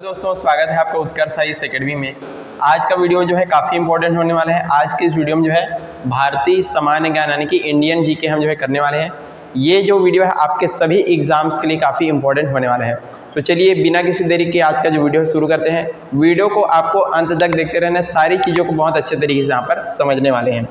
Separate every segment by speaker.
Speaker 1: दोस्तों स्वागत है आपका उत्कर्ष आईएएस एकेडमी में। आज का वीडियो जो है काफ़ी इंपॉर्टेंट होने वाला है। आज के इस वीडियो में जो है भारतीय सामान्य ज्ञान यानी कि इंडियन जीके हम जो है करने वाले हैं। ये जो वीडियो है आपके सभी एग्जाम्स के लिए काफ़ी इंपॉर्टेंट होने वाला है। तो चलिए बिना किसी देरी के आज का जो वीडियो शुरू करते हैं। वीडियो को आपको अंत तक देखते रहना, सारी चीज़ों को बहुत अच्छे तरीके से यहाँ पर समझने वाले हैं।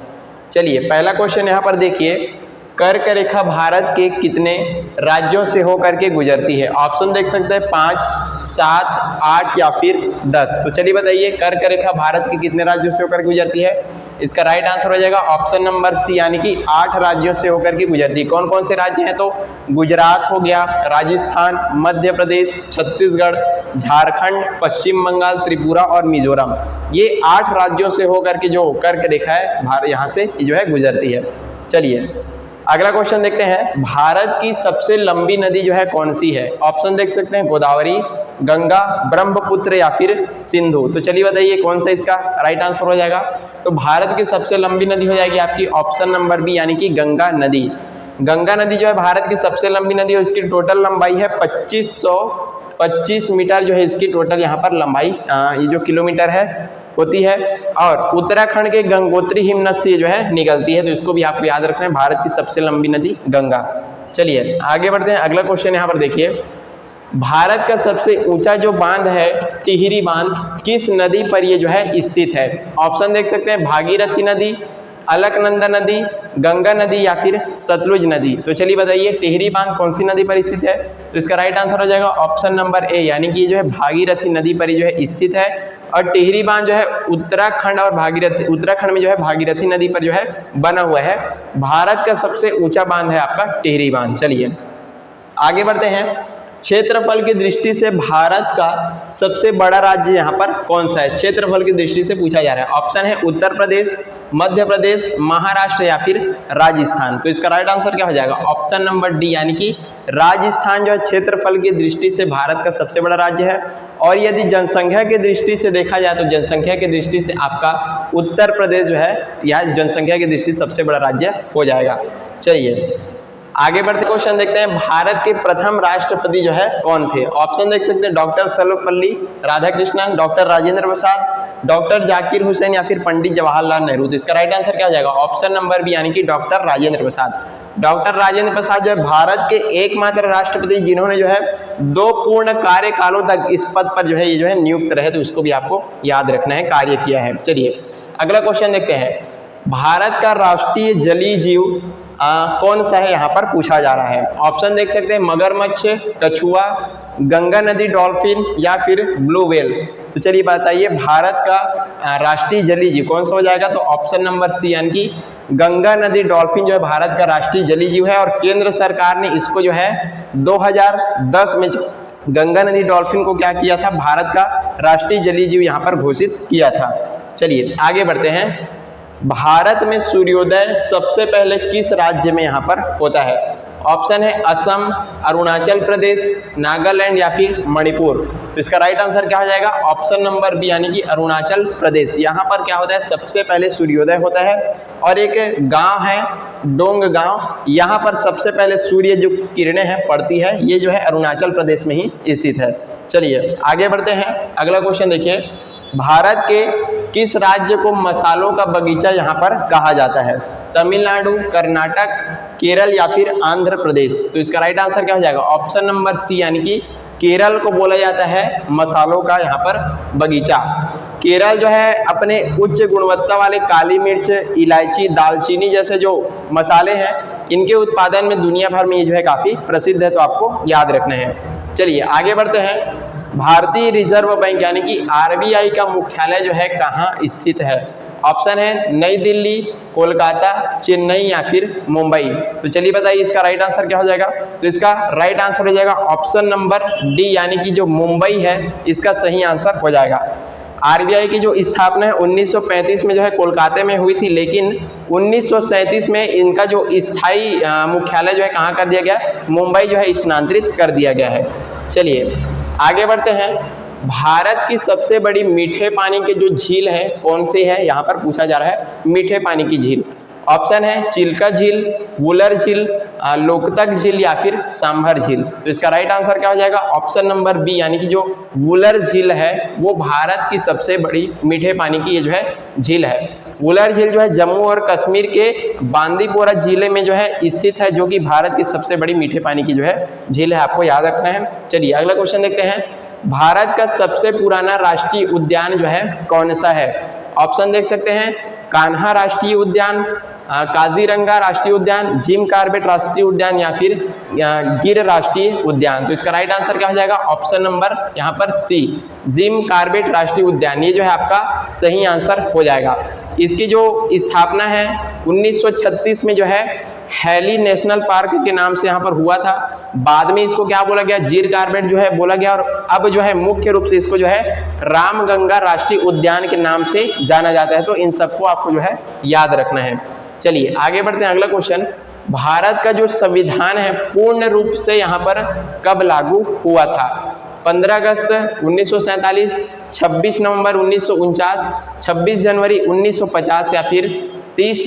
Speaker 1: चलिए पहला क्वेश्चन यहाँ पर देखिए, कर्क रेखा भारत के कितने राज्यों से होकर के गुजरती है? ऑप्शन देख सकते हैं 5, 7, 8 या फिर 10। तो चलिए बताइए कर्क रेखा भारत के कितने राज्यों से होकर गुजरती है? इसका राइट आंसर हो जाएगा ऑप्शन नंबर सी यानी कि 8 राज्यों से होकर के गुजरती है। कौन कौन से राज्य हैं? तो गुजरात हो गया, राजस्थान, मध्य प्रदेश, छत्तीसगढ़, झारखंड, पश्चिम बंगाल, त्रिपुरा और मिजोरम। ये 8 राज्यों से होकर के जो कर्क रेखा है भारत यहाँ से जो है गुजरती है। चलिए अगला क्वेश्चन देखते हैं, भारत की सबसे लंबी नदी जो है कौन सी है? ऑप्शन देख सकते हैं गोदावरी, गंगा, ब्रह्मपुत्र या फिर सिंधु। तो चलिए बताइए कौन सा इसका राइट आंसर हो जाएगा? तो भारत की सबसे लंबी नदी हो जाएगी आपकी ऑप्शन नंबर बी यानी कि गंगा नदी। गंगा नदी जो है भारत की सबसे लंबी नदी है। इसकी टोटल लंबाई है 2525 मीटर जो है इसकी टोटल यहाँ पर लंबाई ये जो किलोमीटर है होती है। और उत्तराखंड के गंगोत्री हिमनद से जो है निकलती है। तो इसको भी आपको याद रखना है, भारत की सबसे लंबी नदी गंगा। चलिए आगे बढ़ते हैं। अगला क्वेश्चन यहाँ पर देखिए, भारत का सबसे ऊंचा जो बांध है टिहरी बांध किस नदी पर ये जो है स्थित है? ऑप्शन देख सकते हैं भागीरथी नदी, अलकनंदा नदी, गंगा नदी या फिर सतलुज नदी। तो चलिए बताइए टिहरी बांध कौन सी नदी पर स्थित है? तो इसका राइट आंसर हो जाएगा ऑप्शन नंबर ए यानी कि जो है भागीरथी नदी पर जो है स्थित है। और टिहरी बांध जो है उत्तराखंड में जो है भागीरथी नदी पर जो है बना हुआ है। भारत का सबसे ऊंचा बांध है आपका टिहरी बांध। चलिए आगे बढ़ते हैं। क्षेत्रफल की दृष्टि से भारत का सबसे बड़ा राज्य यहाँ पर कौन सा है? क्षेत्रफल की दृष्टि से पूछा जा रहा है। ऑप्शन है उत्तर प्रदेश, मध्य प्रदेश, महाराष्ट्र या फिर राजस्थान। तो इसका राइट आंसर क्या हो जाएगा? ऑप्शन नंबर डी यानी कि राजस्थान जो है क्षेत्रफल की दृष्टि से भारत का सबसे बड़ा राज्य है। और यदि जनसंख्या की दृष्टि से देखा जाए तो जनसंख्या की दृष्टि से आपका उत्तर प्रदेश जो है यह जनसंख्या की दृष्टि से सबसे बड़ा राज्य हो जाएगा। चलिए आगे बढ़ते क्वेश्चन देखते हैं, भारत के प्रथम राष्ट्रपति जो है कौन थे? ऑप्शन देख सकते हैं doctor Sarvepalli Radhakrishnan, doctor Rajendra Prasad, doctor Zakir Hussain या फिर पंडित जवाहरलाल नेहरू। तो इसका राइट आंसर क्या हो जाएगा? ऑप्शन नंबर बी यानी कि डॉक्टर राजेंद्र प्रसाद। डॉक्टर राजेंद्र प्रसाद जो है भारत के एकमात्र राष्ट्रपति जिन्होंने जो है 2 पूर्ण कार्यकालों तक इस पद पर जो है ये जो है नियुक्त रहे। तो इसको भी आपको याद रखना है, कार्य किया है। चलिए अगला क्वेश्चन देखते हैं, भारत का राष्ट्रीय जलीय जीव कौन सा है यहाँ पर पूछा जा रहा है। ऑप्शन देख सकते हैं मगरमच्छ, कछुआ, गंगा नदी डॉल्फिन या फिर ब्लू व्हेल। तो चलिए बताइए भारत का राष्ट्रीय जलीय जीव कौन सा हो जाएगा? तो ऑप्शन नंबर सी यानी कि गंगा नदी डॉल्फिन जो है भारत का राष्ट्रीय जलीय जीव है। और केंद्र सरकार ने इसको जो है 2010 में गंगा नदी डॉल्फिन को क्या किया था? भारत का राष्ट्रीय जलीय जीव यहाँ पर घोषित किया था। चलिए आगे बढ़ते हैं, भारत में सूर्योदय सबसे पहले किस राज्य में यहाँ पर होता है? ऑप्शन है असम, अरुणाचल प्रदेश, नागालैंड या फिर मणिपुर। तो इसका राइट आंसर क्या हो जाएगा? ऑप्शन नंबर बी यानी कि अरुणाचल प्रदेश। यहाँ पर क्या होता है? सबसे पहले सूर्योदय होता है। और एक गांव है डोंग गांव, यहाँ पर सबसे पहले सूर्य जो किरणें हैं पड़ती है, ये जो है अरुणाचल प्रदेश में ही स्थित है। चलिए आगे बढ़ते हैं। अगला क्वेश्चन देखिए, भारत के किस राज्य को मसालों का बगीचा यहाँ पर कहा जाता है? तमिलनाडु, कर्नाटक, केरल या फिर आंध्र प्रदेश। तो इसका राइट आंसर क्या हो जाएगा? ऑप्शन नंबर सी यानी कि केरल को बोला जाता है मसालों का यहाँ पर बगीचा। केरल जो है अपने उच्च गुणवत्ता वाले काली मिर्च, इलायची, दालचीनी जैसे जो मसाले हैं इनके उत्पादन में दुनिया भर में ये जो है काफ़ी प्रसिद्ध है। तो आपको याद रखना है। चलिए आगे बढ़ते हैं, भारतीय रिजर्व बैंक यानी कि आरबीआई का मुख्यालय जो है कहाँ स्थित है? ऑप्शन है नई दिल्ली, कोलकाता, चेन्नई या फिर मुंबई। तो चलिए बताइए इसका राइट आंसर क्या हो जाएगा? तो इसका राइट आंसर हो जाएगा ऑप्शन नंबर डी यानी कि जो मुंबई है इसका सही आंसर हो जाएगा। आरबीआई की जो स्थापना है 1935 में जो है कोलकाता में हुई थी, लेकिन 1937 में इनका जो स्थायी मुख्यालय जो है कहाँ कर दिया गया? मुंबई जो है स्थानांतरित कर दिया गया है। चलिए आगे बढ़ते हैं, भारत की सबसे बड़ी मीठे पानी की जो झील है कौन सी है? यहाँ पर पूछा जा रहा है मीठे पानी की झील। ऑप्शन है चिल्का झील, वुलर झील, लोकतक झील या फिर सांभर झील। तो इसका राइट आंसर क्या हो जाएगा? ऑप्शन नंबर बी, यानी कि जो वुलर झील है वो भारत की सबसे बड़ी मीठे पानी की ये जो है झील है। वुलर झील जो है जम्मू और कश्मीर के बांदीपोरा जिले में जो है स्थित है, जो कि भारत की सबसे बड़ी मीठे पानी की जो है झील है, आपको याद रखना है। चलिए अगला क्वेश्चन देखते हैं। भारत का सबसे पुराना राष्ट्रीय उद्यान जो है कौन सा है? ऑप्शन देख सकते हैं, कान्हा राष्ट्रीय उद्यान, काजीरंगा राष्ट्रीय उद्यान, जिम कॉर्बेट राष्ट्रीय उद्यान या फिर गिर राष्ट्रीय उद्यान। तो इसका राइट आंसर क्या हो जाएगा? ऑप्शन नंबर यहाँ पर सी, जिम कॉर्बेट राष्ट्रीय उद्यान, ये जो है आपका सही आंसर हो जाएगा। इसकी जो स्थापना है 1936 में जो है हैली नेशनल पार्क के नाम से यहाँ पर हुआ था। बाद में इसको क्या बोला गया? गिर कॉर्बेट जो है बोला गया, और अब जो है मुख्य रूप से इसको जो है रामगंगा राष्ट्रीय उद्यान के नाम से जाना जाता है। तो इन सबको आपको जो है याद रखना है। चलिए आगे बढ़ते हैं। अगला क्वेश्चन, भारत का जो संविधान है पूर्ण रूप से यहाँ पर कब लागू हुआ था? 15 अगस्त 1947, 26 नवंबर 1949, 26 जनवरी 1950 या फिर 30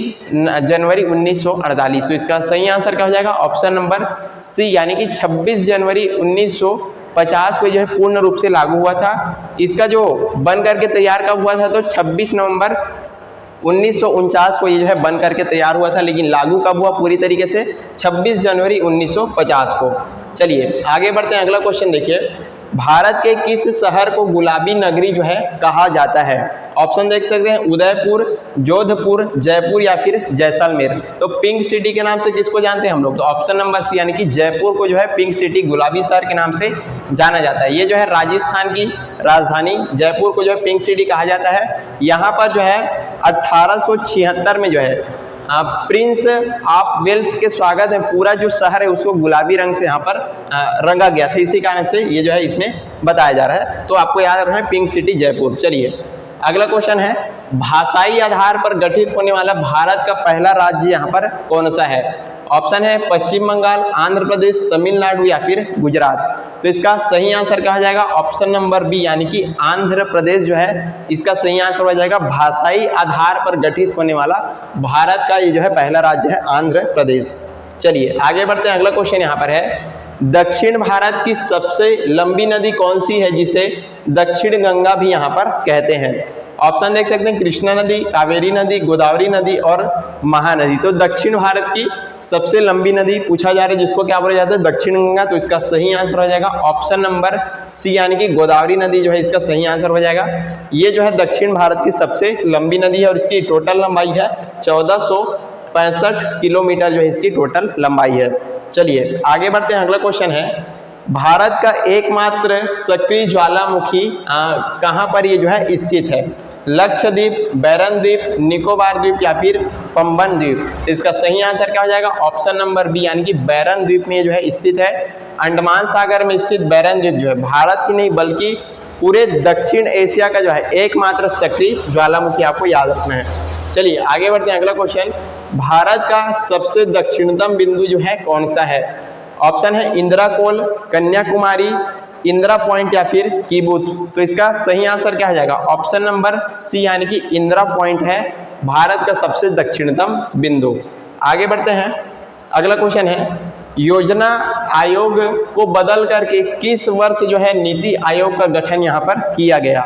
Speaker 1: जनवरी 1948। तो इसका सही आंसर क्या हो जाएगा? ऑप्शन नंबर सी, यानी कि 26 जनवरी 1950 को जो है पूर्ण रूप से लागू हुआ था। इसका जो बन करके तैयार कब हुआ था? तो 26 नवंबर 1949 को ये जो है बन करके तैयार हुआ था, लेकिन लागू कब हुआ पूरी तरीके से? 26 जनवरी 1950 को। चलिए आगे बढ़ते हैं। अगला क्वेश्चन देखिए, भारत के किस शहर को गुलाबी नगरी जो है कहा जाता है? ऑप्शन देख सकते हैं, उदयपुर, जोधपुर, जयपुर या फिर जैसलमेर। तो पिंक सिटी के नाम से किसको जानते हैं हम लोग? तो ऑप्शन नंबर सी, यानी कि जयपुर को जो है पिंक सिटी, गुलाबी शहर के नाम से जाना जाता है। ये जो है राजस्थान की राजधानी जयपुर को जो है पिंक सिटी कहा जाता है। यहाँ पर जो है 1876 में जो है प्रिंस ऑफ वेल्स के स्वागत है, पूरा जो शहर है उसको गुलाबी रंग से यहाँ पर रंगा गया था, इसी कारण से ये जो है इसमें बताया जा रहा है। तो आपको याद रखना है पिंक सिटी जयपुर। चलिए अगला क्वेश्चन है, भाषाई आधार पर गठित होने वाला भारत का पहला राज्य यहाँ पर कौन सा है? ऑप्शन है पश्चिम बंगाल, आंध्र प्रदेश, तमिलनाडु या फिर गुजरात। तो इसका सही आंसर क्या हो जाएगा? ऑप्शन नंबर बी, यानी कि आंध्र प्रदेश जो है इसका सही आंसर हो जाएगा। भाषाई आधार पर गठित होने वाला भारत का ये जो है पहला राज्य है आंध्र प्रदेश। चलिए आगे बढ़ते हैं। अगला क्वेश्चन यहाँ पर है, दक्षिण भारत की सबसे लंबी नदी कौन सी है जिसे दक्षिण गंगा भी यहाँ पर कहते हैं? ऑप्शन देख सकते हैं, कृष्णा नदी, कावेरी नदी, गोदावरी नदी और महानदी। तो दक्षिण भारत की सबसे लंबी नदी पूछा जा रहा है जिसको क्या बोला जाता है? दक्षिण गंगा। तो इसका सही आंसर हो जाएगा ऑप्शन नंबर सी, यानी कि गोदावरी नदी जो है इसका सही आंसर हो जाएगा। ये जो है दक्षिण भारत की सबसे लंबी नदी है और इसकी टोटल लंबाई है 1465 किलोमीटर जो है इसकी टोटल लंबाई है। चलिए आगे बढ़ते हैं। अगला क्वेश्चन है, भारत का एकमात्र सक्रिय ज्वालामुखी कहाँ पर ये जो है स्थित है? लक्षद्वीप, बैरन द्वीप, निकोबार द्वीप या फिर पंबन द्वीप। इसका सही आंसर क्या हो जाएगा? ऑप्शन नंबर बी, यानी कि बैरन द्वीप में ये जो है स्थित है। अंडमान सागर में स्थित बैरन द्वीप जो है भारत की नहीं बल्कि पूरे दक्षिण एशिया का जो है एकमात्र सक्रिय ज्वालामुखी, आपको याद रखना है। चलिए आगे बढ़ते हैं। अगला क्वेश्चन, भारत का सबसे दक्षिणतम बिंदु जो है कौन सा है? ऑप्शन है इंदिरा कोल, कन्याकुमारी, इंदिरा पॉइंट या फिर कीबुत। तो इसका सही आंसर क्या हो जाएगा? ऑप्शन नंबर सी, यानी कि इंदिरा पॉइंट है भारत का सबसे दक्षिणतम बिंदु। आगे बढ़ते हैं। अगला क्वेश्चन है, योजना आयोग को बदल करके किस वर्ष जो है नीति आयोग का गठन यहाँ पर किया गया?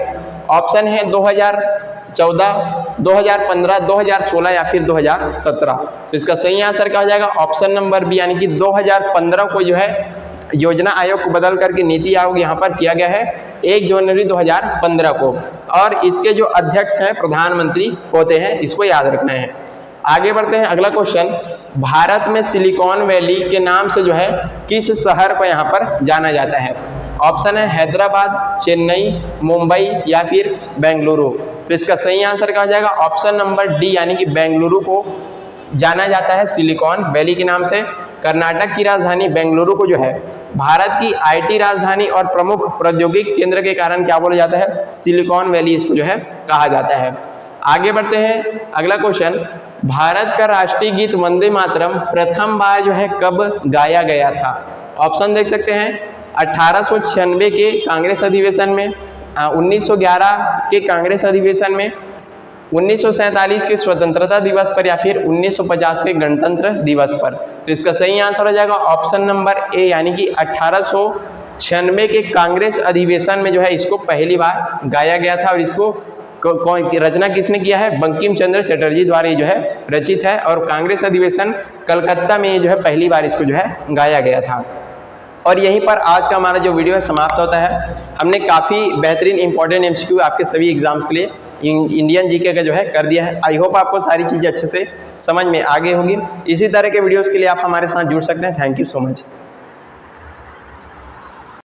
Speaker 1: ऑप्शन है 2014, 2015, 2016 या फिर 2017। तो इसका सही आंसर क्या हो जाएगा? ऑप्शन नंबर बी, यानी कि 2015 को जो है योजना आयोग को बदल करके नीति आयोग यहाँ पर किया गया है 1 जनवरी 2015 को, और इसके जो अध्यक्ष हैं प्रधानमंत्री होते हैं, इसको याद रखना है। आगे बढ़ते हैं। अगला क्वेश्चन, भारत में सिलिकॉन वैली के नाम से जो है किस शहर को यहाँ पर जाना जाता है? ऑप्शन है हैदराबाद, चेन्नई, मुंबई या फिर बेंगलुरु। तो इसका सही आंसर क्या हो जाएगा? ऑप्शन नंबर डी, यानी कि बेंगलुरु को जाना जाता है सिलिकॉन वैली के नाम से। कर्नाटक की राजधानी बेंगलुरु को जो है भारत की आईटी राजधानी और प्रमुख प्रौद्योगिक केंद्र के कारण क्या बोला जाता है? सिलिकॉन वैली इसको जो है कहा जाता है। आगे बढ़ते हैं। अगला क्वेश्चन, भारत का राष्ट्रीय गीत वंदे मातरम प्रथम बार जो है कब गाया गया था? ऑप्शन देख सकते हैं, 1896 के कांग्रेस अधिवेशन में, 1911 के कांग्रेस अधिवेशन में, 1947 के स्वतंत्रता दिवस पर या फिर 1950 के गणतंत्र दिवस पर। तो इसका सही आंसर हो जाएगा ऑप्शन नंबर ए, यानी कि 1896 के कांग्रेस अधिवेशन में जो है इसको पहली बार गाया गया था। और इसको रचना किसने किया है? बंकिम चंद्र चटर्जी द्वारा ये जो है रचित है। और कांग्रेस अधिवेशन कलकत्ता में जो है पहली बार इसको जो है गाया गया था। और यहीं पर आज का हमारा जो वीडियो है समाप्त होता है। हमने काफ़ी बेहतरीन इंपॉर्टेंट एमसीक्यू आपके सभी एग्जाम्स के लिए इंडियन जीके का जो है कर दिया है। आई होप आपको सारी चीज़ें अच्छे से समझ में आ गई होगी। इसी तरह के वीडियोस के लिए आप हमारे साथ जुड़ सकते हैं। Thank you so much.